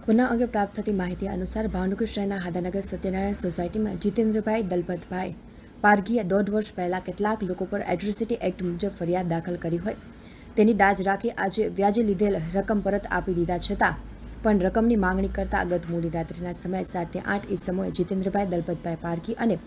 બનાવ અંગે પ્રાપ્ત થતી માહિતી અનુસાર ભાવનગર શહેરના હાદાનગર સત્યનારાયણ સોસાયટીમાં જીતેન્દ્રભાઈ દલપતભાઈ પારઘીએ 1.5 વર્ષ પહેલાં કેટલાક લોકો પર એટ્રોસિટી એક્ટ મુજબ ફરિયાદ દાખલ કરી હોય તેની દાજ રાખી આજે વ્યાજે લીધેલ રકમ પરત આપી દીધા છતાં પણ રકમની માંગણી કરતા ગત મોડી રાત્રિના સમયે 7 થી 8 ઇસમોએ જીતેન્દ્રભાઈ દલપતભાઈ પારઘી અને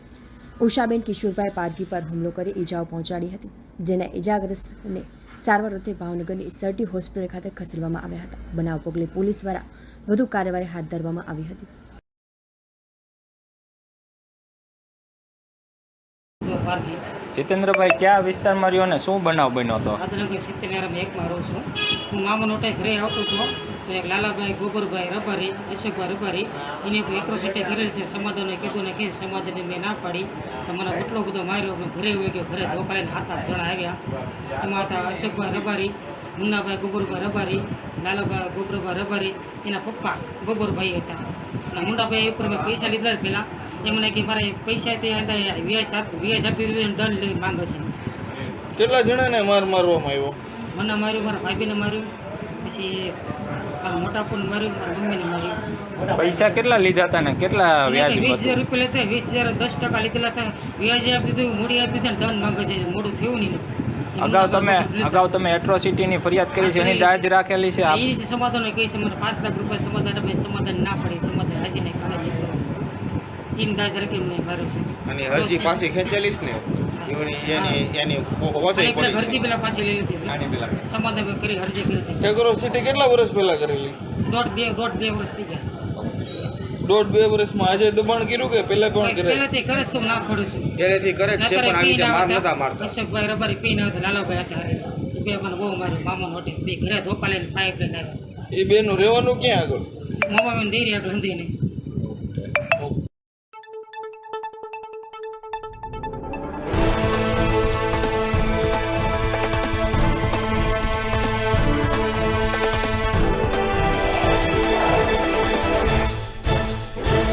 ઉષાબેન કિશોરભાઈ પારઘી પર હુમલો કરી ઈજાઓ પહોંચાડી હતી, જેને ઈજાગ્રસ્તને સારવાર અર્થે ભાવનગરની સરટી હોસ્પિટલ ખાતે ખસેડવામાં આવ્યા હતા. બનાવ પગલે પોલીસ દ્વારા વધુ કાર્યવાહી હાથ ધરવામાં આવી હતી. જીતેન્દ્રભાઈ ક્યાં વિસ્તારમાં રહ્યો ને શું બનાવ બન્યો હતો? હાદાનગર સત્યનારાયણ એકમાં રહું છું. હું મામાનો ટાઈ ઘરે આવતો હતો તો એક લાલાભાઈ ગોબરભાઈ રબારી અશોકભાઈ રબારી એને કોઈ એટ્રોસિટી કરેલ છે. સમાધાને કીધું ને કે સમાધાને મેં ના પાડી તો મને એટલો બધો માર્યો. મેં ઘરે હોય ગયો, ઘરે ધોકાડીને 7-8 જણા આવ્યા. એમાં હતા અશોકભાઈ રબારી, મુન્નાભાઈ ગોબરભાઈ રબારી, લાલાભાઈ ગોબરભાઈ રબારી, એના પપ્પા ગોબરભાઈ હતા. અને મુન્નાભાઈ ઉપર મેં પૈસા લીધા પહેલાં એમને કે મારે પૈસા વ્યાજ આપી દંડ લઈ માંગે છે. કેટલા જણાને મારવામાં આવ્યો? મને માર્યું, મારા ભાભીને માર્યું, પછી મારા મોટા પુને માર્યું, મારા મમ્મીને માર્યું. પૈસા કેટલા લીધા હતા ને કેટલા વ્યાજ? 20,000 રૂપિયા લેતા, 20,000 10% લીધેલા હતા. વ્યાજે આપી દીધું, મૂડી આપી દીધી, દંડ માંગે છે. મોડું થયું નહીં. અગાઉ તમે એટ્રોસિટીની ફરિયાદ કરી છે, એની દાજ રાખેલી છે? એ સમાધાન કહી છે મને 5 લાખ રૂપિયા સમાધાન આપે. સમાધાન ના પડે, સમાધાન હાજી નહીં કાલે નહીં કરો. એની દાજ રાખી એમને માર્યો છે. અને અરજી પાછી ખેંચેલી છે ને એની પહોંચાઈ પડી. અરજી પેલા પાછી લઈ લીધી, સમાધાન કરી અરજી કરી હતી. એટ્રોસિટી કેટલા વર્ષ પહેલા કરેલી? 1.5 વર્ષ થઈ ગયા. 1.5 વર્ષમાં આજે દબાણ કર્યું કે પહેલા પણ કરે? પહેલાથી કરે છે, હું ના પડું છું. પહેલેથી કરે જ છે પણ આવી રીતે માર નતા મારતા. અશોકભાઈ રબારી પીને આવતા, લાલાભાઈ હતા હારે. બે મને બહુ માર્યું. મામાનો હોટે બે ઘરે ધોપા લઈને પાઇપ લઈને આવ્યા. એ બેનું રહેવાનું ક્યાં આગળ? મામા ડેરી આગળ હંધી નહીં.